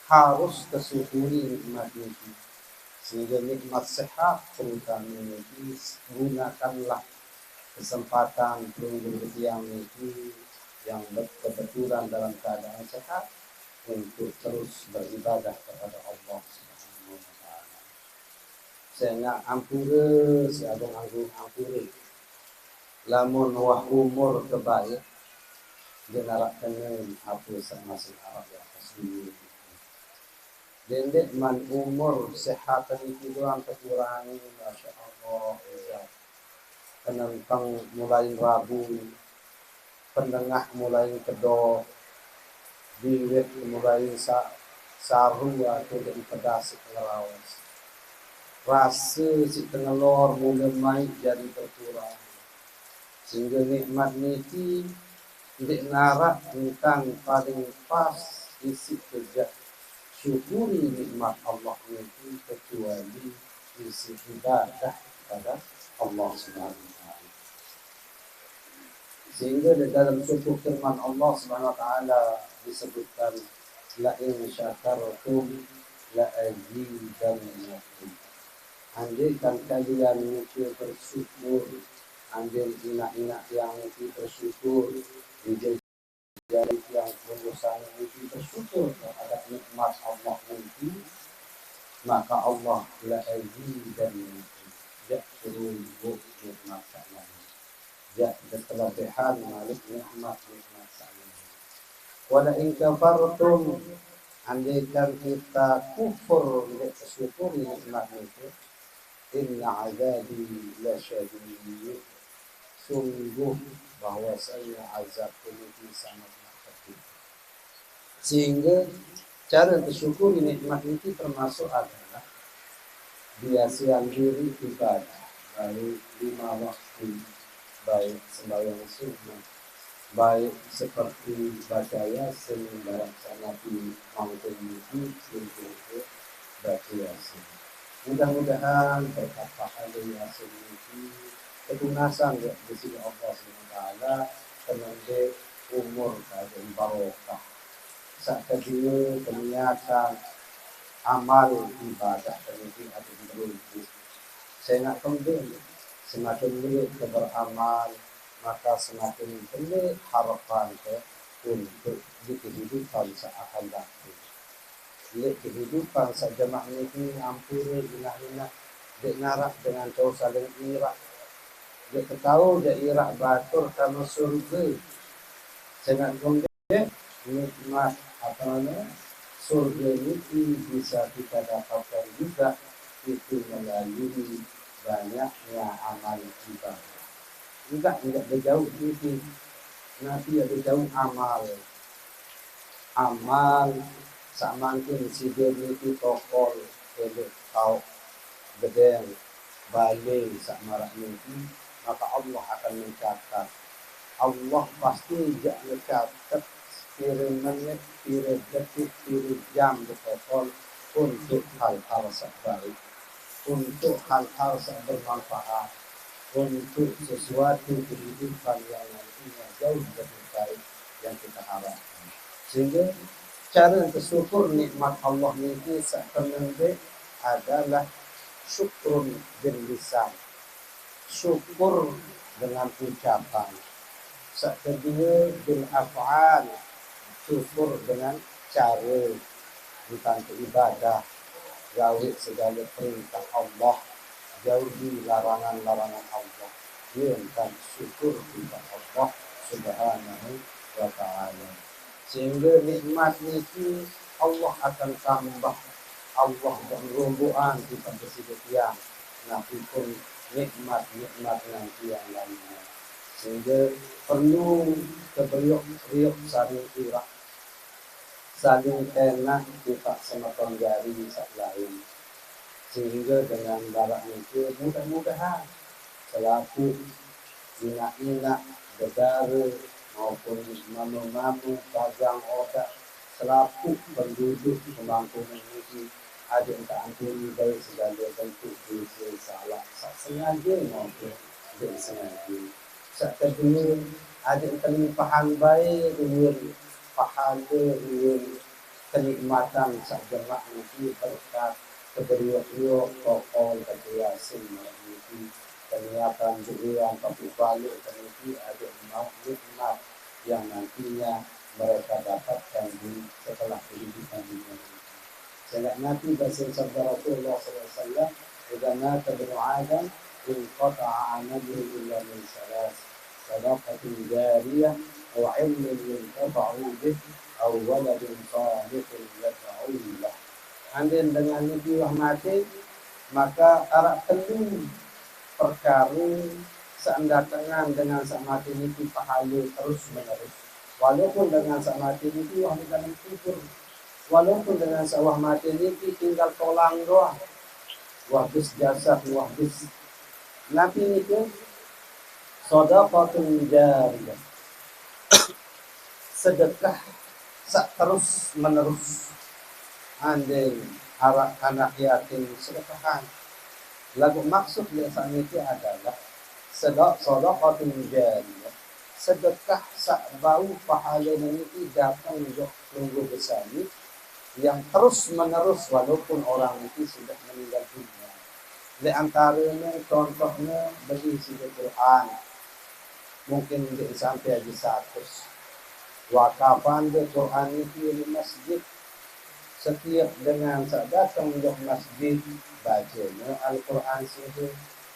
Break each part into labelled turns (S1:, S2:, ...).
S1: harus tersyukuri nikmat itu. Sehingga nikmat sehat terutama itu, gunakanlah kesempatan yang itu yang kebetulan dalam keadaan sehat untuk terus beribadah kepada Allah Subhanahu wa taala. Saya nak ampura si agung ampura. Lamun wah umur kebaik dia narak kenal apa masih Arab yang asli. Dendek man umur sehat itu doang kekurangan, masya Allah. Penentang mulai rabu, penengah mulai kedok, biwet mulai saru atau jadi pedas ngelawas. Rasa si tengelor mulai naik jadi berkurang. Sehingga nikmat niki tidak narak tentang paling pas isi kerja syukuri nikmat Allah niki kecuali isi ibadah kepada Allah Subhanahu wa taala. Sehingga di dalam suku firman Allah Subhanahu wa taala disebutkan la in syakartum la azidannakum. Andaikan kalian itu bersyukur, andai inak-inak yang itu bersyukur, dijadi yang berusaha itu bersyukur terhadap nikmat Allah itu, maka Allah la azidannakum. Ya suruh nikmat kalian. Ya kelebihan malik nikmat kalian. Wala in kafartum, andaikan kita kufur tidak bersyukur nikmat itu, inna azabi la syadid. Sungguh bahwasanya azab itu sangat pedih. Sehingga cara bersyukur nikmat itu termasuk adalah biasakan diri ibadah, baik 5 waktu, baik sembahyang sunnah, baik seperti baca yasin, melaksanakan mountain itu untuk baca yasin. Mudah-mudahan berkat pahala yasin itu ketunasan di sisi Allah SWT, penanda umur dan barokah. Saat kedua peningkatan amal ibadah penting atau berwujud. Saya nak kembali semakin banyak beramal, maka semakin banyak harapan untuk di kehidupan seakan datang. Di kehidupan sejamaah ini ampura ilah-ilah dek dengan kau saling irak. Dia tahu dia irak batur kamu surga. Saya nak kembali nikmat apa namanya surga ini bisa kita dapatkan juga itu melalui banyaknya amal ibadah. Tidak berjauh itu, nanti ada jauh amal samakin si itu tokol kedek kau bedeng balik samarak ini, maka Allah akan mencatat. Allah pasti tidak mencatat kira menit, kira detik, kira jam bertokol untuk hal-hal baik, untuk hal-hal yang bermanfaat, untuk sesuatu kehidupan yang nantinya jauh lebih baik yang kita harapkan. Sehingga cara bersyukur nikmat Allah ini sebenarnya adalah syukur bil lisan, syukur dengan ucapan. Kedua bil af'al, syukur dengan cara tentang ibadah, jauhi segala perintah Allah, jauhi larangan-larangan Allah. Dia tentang syukur kepada Allah Subhanahu wa taala. Sehingga nikmat itu Allah akan tambah, Allah dan rombongan kita bersedia nanti pun nikmat nanti yang lainnya. Sehingga perlu keberiuk saling irak, saling enak kita sama jari saat lain. Sehingga dengan barak itu mudah-mudahan selaku inak-inak, bedara maupun mamu-mamu, dagang odak, selaku penduduk pemangkungan ini ada yang ampuni baik segala bentuk dosa salah, sengaja maupun tidak sengaja. Kedua ada kelimpahan baik dengan pahala dengan kenikmatan sak jemaah niki berkat kedua-dua tokoh yasin niki kenikmatan durian tapi balik niki ada nikmat yang nantinya mereka dapatkan di setelah kehidupan dunia ini. Sehingga Nabi Basil Sabda Rasulullah SAW, "Idza mata ibnu Adam, inqata'a 'amaluhu illa min salas, sadaqatin jariyah, aw 'ilmin yuntafa'u bih, aw waladin salihin yad'u lah." Andin dengan Nabi mati, maka arak telu perkara seandatangan dengan sak mati niki pahala terus menerus. Walaupun dengan sak mati niki wah dalam kubur, walaupun dengan sawah mati niki tinggal tolang doang, wahbis jasad wahbis. Nabi niki sedekahun jariyah, sedekah sak terus menerus. Andai arak anak yatim sedekahan. Lagu maksud yang saat ini adalah sedekahun jariyah, sedekah sak bau pahala nanti datang untuk tunggu besar ini yang terus menerus walaupun orang itu sudah meninggal dunia. Di antaranya contohnya bagi sudut Quran mungkin sampai di 100 wakafan di Quran itu di masjid. Setiap dengan datang ke masjid bacanya Al-Quran itu,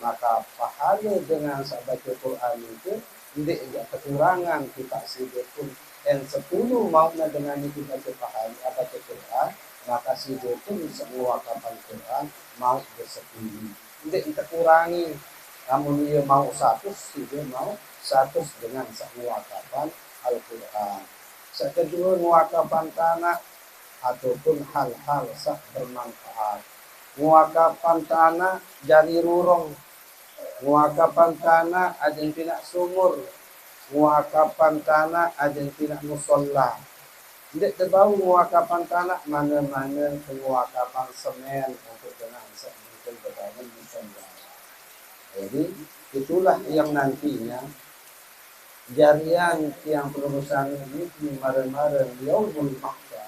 S1: maka pahala dengan baca Quran itu tidak ada kekurangan kita sih pun. Dan 10 maunya dengan itu baca pahala baca Quran, maka sih pun semua kapal Quran mau bersepuluh. Tidak dikurangi. Namun dia mau 100, dia mau 100 dengan semua kapal Al-Quran. Kedua muakapan tanah ataupun hal-hal sak bermanfaat. Muakapan tanah jadi rurung, muakapan tanah ada yang tidak sumur, muakapan tanah ada yang tidak musolla. Tidak terbau muakapan tanah mana-mana muakapan semen untuk dengan sebutkan berbangun musolla. Jadi itulah yang nantinya jarian yang perusahaan ini kemarin-kemarin yaumul mahsyar.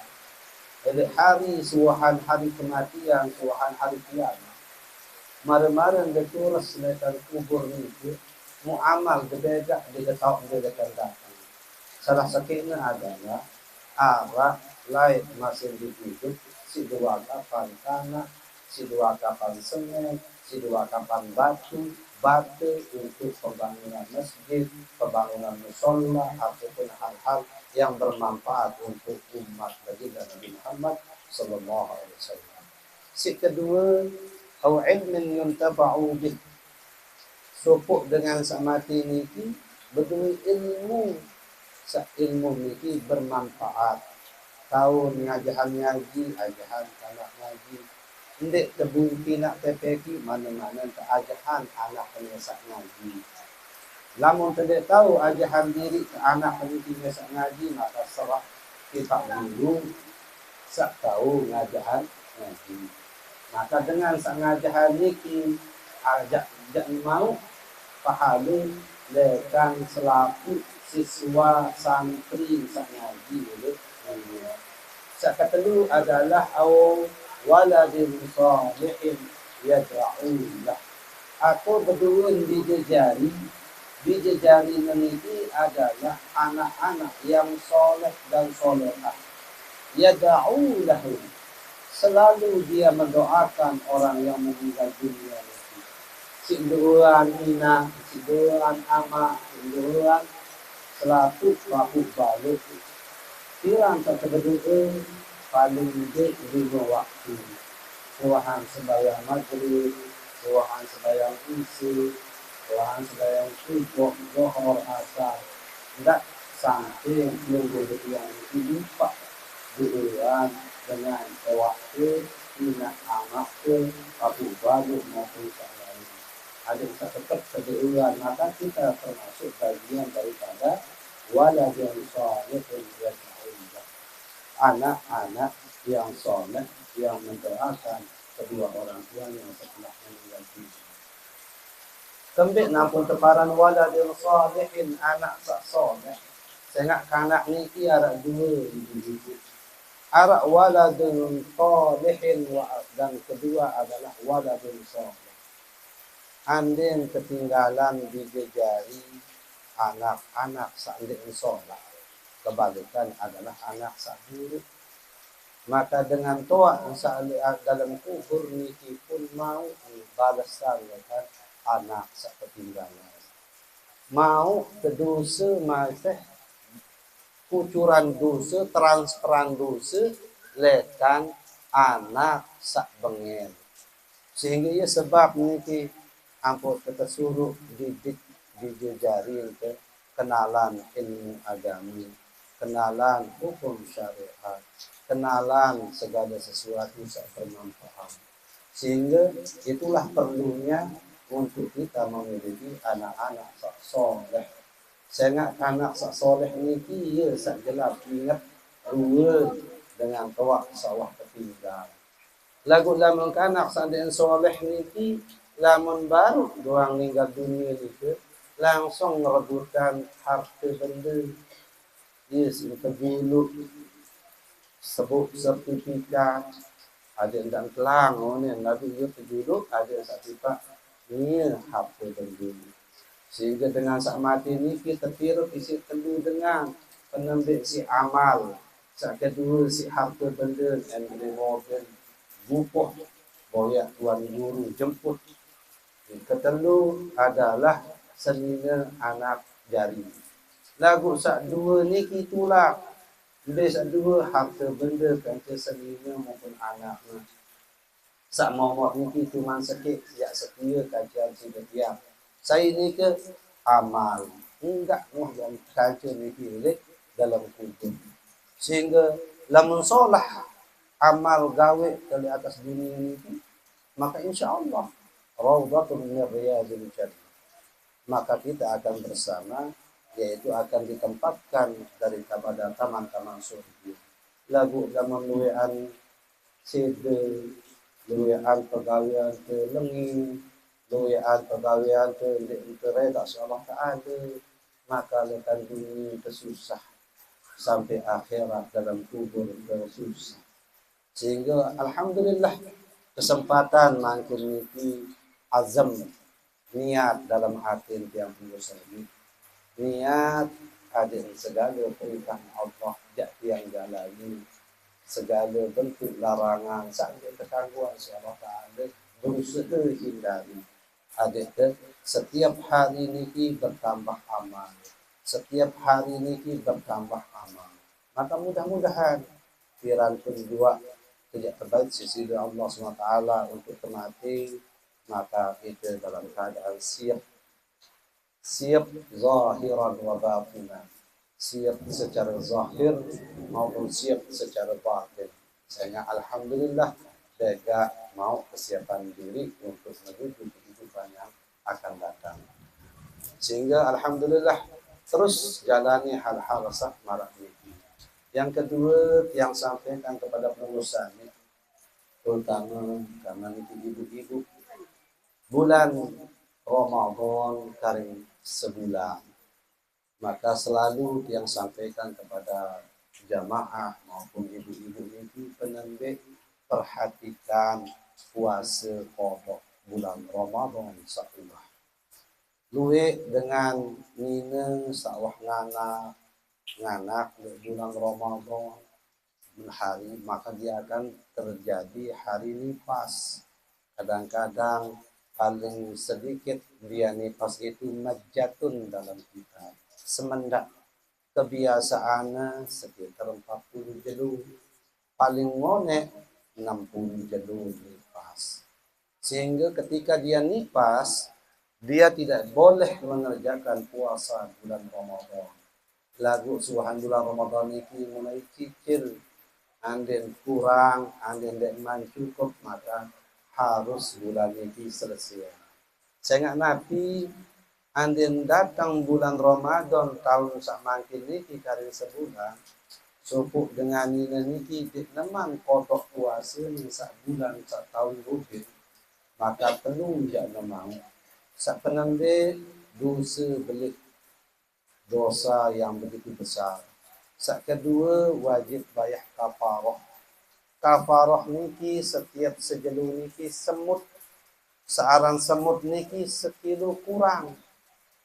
S1: Jadi hari suahan hari kematian, suahan hari kiamat. Mari-mari ditulis letar kubur itu muamal berbeda di tahun dia akan datang. Salah satunya adalah arah lain masih hidup si dua kapan tanah, si dua kapan semen, si dua kapan batu untuk pembangunan masjid, pembangunan musola ataupun hal-hal yang bermanfaat untuk umat baginda Nabi Muhammad sallallahu alaihi wasallam. Si kedua, au ilmin yuntafa'u bih. Sopok dengan samati niki betul ilmu, sa ilmu niki bermanfaat. Tahu ngajahan ngaji, ajahan anak ngaji. Ndek terbukti nak PPK mana-mana ke ajahan anak penyesak ngaji. Lamun tidak tahu ajahan diri ke anak penyesak ngaji, maka serah kita dulu sak tahu ngajahan ngaji. Maka dengan sak ngajahan niki ajak mau pahami lekan selaku siswa santri sak ngaji boleh. Sak kedua adalah waladin salihin yad'u lah. Aku berdua dijejari ini adalah anak-anak yang soleh dan solehah. Yad'u lahu. Selalu dia mendoakan orang yang meninggal dunia itu. Sinduran ina, sinduran ama, sinduran selalu bahu balik. Kirang kedua paling ide 5 waktu. Suahan sembahyang maghrib, suahan sembahyang isya, suahan sembahyang subuh, zuhur, asar. Tidak sampai nunggu yang lupa duaan dengan waktu tidak amat Abu Bakar maupun lain. Ada bisa tetap keduaan, maka kita termasuk bagian daripada waladun salihin yad'u. Anak-anak yang soleh yang mendoakan kedua orang tua yang setelah meninggal dunia. Kembali nampun teparan waladun salihin, anak sak soleh. Sehingga anak ni tiada dua hidup. Arak waladun salihin dan kedua adalah waladun salih. Andin ketinggalan dijejari anak-anak sa'andin soleh. Kebalikan adalah anak buruk. Maka dengan toa dalam kubur niki pun mau balasan dengan anak ketinggalan. Mau kedosa masih kucuran dosa, transferan dosa lekan anak sak bengen. Sehingga ia sebab niki ampun kita suruh didik dijejari ke kenalan ilmu agami, kenalan hukum syariat, kenalan segala sesuatu sak bermanfaat. Sehingga itulah perlunya untuk kita memiliki anak-anak sak soleh. Saya ingat anak sak soleh niki ia sak gelap ingat dua dengan tuak sawah ketinggal. Lagu lamun kanak sandin soleh niki lamun baru doang meninggal dunia niki langsung merebutkan harta benda. Yes, tergulung sebut sertifikat ada dan kelang ni lagu dia tergulung ada sertifikat ni harta benda. Sehingga dengan sak mati ni kita tiru isi telu dengan penembik si amal. Sak kedua si harta benda dan mobil bupoh boyak tuan guru jemput. Ketelu adalah senina anak jari. Lagu sak dua ni kitulah. Bila sak dua harta benda kan senina maupun anak. Sak momok ni cuma sikit sejak setia kajian sedia. Saya ni ke amal. Enggak muh yang kajian ni pilih dalam kubur. Sehingga lamun solah amal gawe dari atas dunia ini, maka insya Allah raudhatun min riyadil jannah. Maka kita akan bersama, yaitu akan ditempatkan dari kepada taman-taman surga. Lagu zaman luwean sede, luwean pegawaian ke lengi, luwean pegawaian ke reda Allah Ta'ala, maka lekan dunia kesusah sampai akhirat dalam kubur kesusah. Sehingga alhamdulillah kesempatan makin niki azam niat dalam hati yang pengusaha ini. Niat ada segala perintah Allah yang jalani, segala bentuk larangan sampai ketangguhan Allah Ta'ala berusaha hindari. Ada setiap hari niki bertambah amal, setiap hari niki bertambah amal. Maka mudah-mudahan dirangkum dua sejak terbaik sisi Allah SWT untuk kemati, maka itu dalam keadaan siap zahiran wa batinan, siap secara zahir maupun siap secara batin. Sehingga alhamdulillah jaga mau kesiapan diri untuk menuju kehidupan yang akan datang. Sehingga alhamdulillah terus jalani hal-hal sah marah ini. Yang kedua yang sampaikan kepada pengusaha ini, terutama karena itu ibu-ibu, bulan Ramadan Karim sebulan, maka selalu yang sampaikan kepada jamaah maupun ibu-ibu itu penembik perhatikan puasa qada bulan Ramadan sakulah. Luwe dengan nina sawah nganak bulan Ramadan hari, maka dia akan terjadi hari nifas. Kadang-kadang paling sedikit dia nifas itu majatun dalam kitab. Semendak kebiasaannya sekitar 40 jelu. Paling ngone 60 jelu nifas. Sehingga ketika dia nifas, dia tidak boleh mengerjakan puasa bulan Ramadan. Lagu suhan bulan Ramadan ini mulai cicil, anden kurang, anden dekman cukup, maka harus bulan ini selesai. Saya ingat Nabi, anden datang bulan Ramadan tahun sakmakin ini kari sebulan, suku dengan ini nemang kodok puasa ni sak bulan sak tahun lebih, maka penuh jangan mau. Sak penambil dosa belik, dosa yang begitu besar. Sak kedua wajib bayar kafarah. Kafarah niki setiap sejelu niki semut. Searan semut niki sekilo kurang.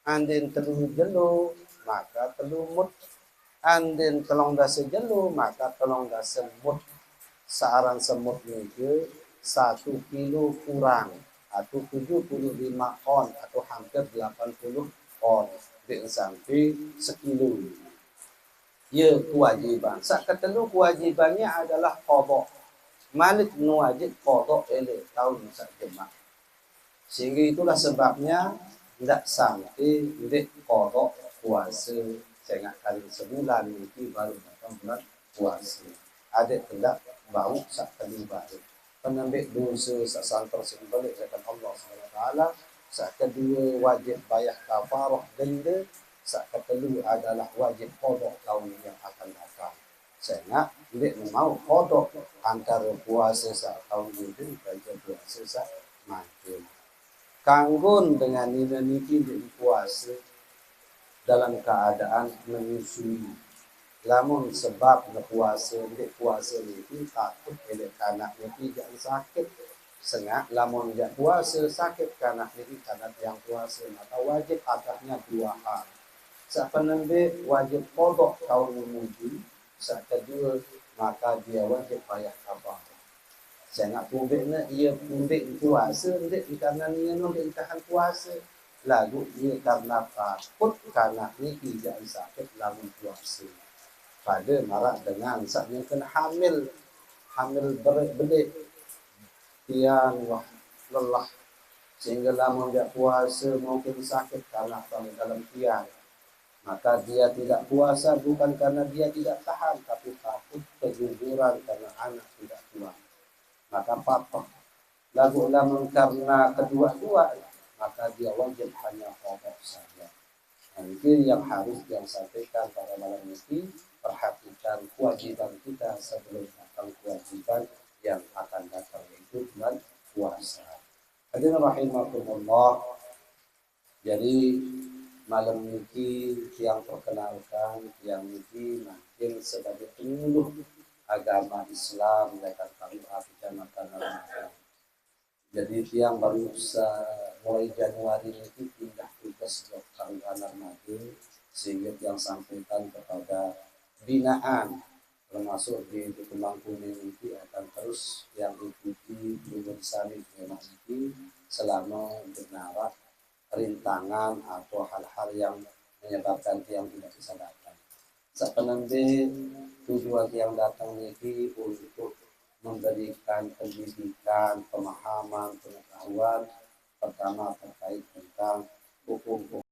S1: Andin telu jelo maka telu mut. Andin telung dasa jelo maka telung dasa mut. Searan semut niki 1 kilo kurang atau 75 on atau hampir 80 on. Dek sampai sekilo. Ya kewajiban. Sak ketelu kewajibannya adalah qada. Malik wajib qada elek tahun sak jemaah. Sehingga itulah sebabnya tidak sampai tidak qada puasa setengah kali sebulan itu baru datang bulan puasa. Ada tidak bau sak kali baru. Penambil dosa sak santar sembalik dengan Allah SWT. Sak kedua wajib bayar kafarah denda. Sak ketelu adalah wajib qada tahun yang akan datang. Sehingga tidak mau qada antara puasa sak tahun ini dan puasa sak makin. Kanggun dengan niki puasa dalam keadaan menyusui. Lamun sebab puasa niki takut elek kanak niki jangan sakit. Sengak lamun jak puasa sakit kanak niki kanak yang puasa maka wajib atasnya 2 hal. Sak penembe wajib qada tahun memuji, sak kedua maka dia wajib bayar kafarah. Jangan pundiknya ia pundik puasa ndik karena dia ndik tahan puasa. Lalu ia karena takut karena ini tidak sakit lamun puasa. Pada marak dengan saatnya kena hamil berik tiang wah lelah sehingga lamun dia puasa mungkin sakit karena dalam tiang. Maka dia tidak puasa bukan karena dia tidak tahan tapi takut keguguran karena anak tidak kuat. Maka papa lagu lamun karena kedua-dua maka dia wajib hanya qada saja. Mungkin yang harus yang sampaikan pada malam ini perhatikan kewajiban kita sebelum datang kewajiban yang akan datang yaitu bulan puasa. Hadirin rahimakumullah. Jadi malam ini yang perkenalkan yang ini makin sebagai penyuluh agama Islam dan tahu kecamatan Ramadan. Jadi tiang baru mulai Januari ini pindah tugas ke Kabupaten Ramadan sehingga yang sampaikan kepada binaan termasuk di Kemang Kuning ini akan terus yang ikuti Lubun Sani memang ini selama benar rintangan atau hal-hal yang menyebabkan tiang tidak bisa datang. Sepenembe tujuan yang datang ini untuk memberikan pendidikan, pemahaman, pengetahuan pertama terkait tentang hukum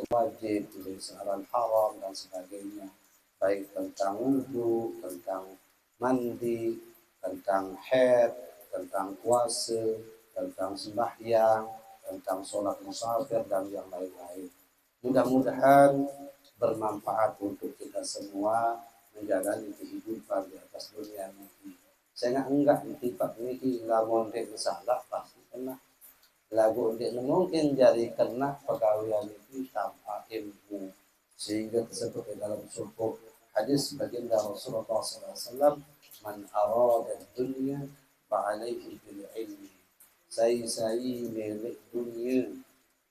S1: wajib, kebesaran haram dan sebagainya, baik tentang wudhu, tentang mandi, tentang haid, tentang puasa, tentang sembahyang, tentang sholat musafir dan yang lain-lain. Mudah-mudahan bermanfaat untuk kita semua menjalani kehidupan di atas dunia ini. Saya enggak tipak ini lamun dek salah pasti kena. Lagu dek mungkin jadi kena pegawaian itu tanpa ilmu sehingga tersebut di dalam suku hadis baginda Rasulullah SAW, man arada dunia fa'alaihi bil ilmi. Saya milik dunia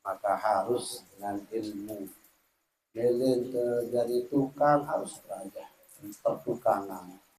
S1: maka harus dengan ilmu. Lilin dari tukang harus belajar pertukangan.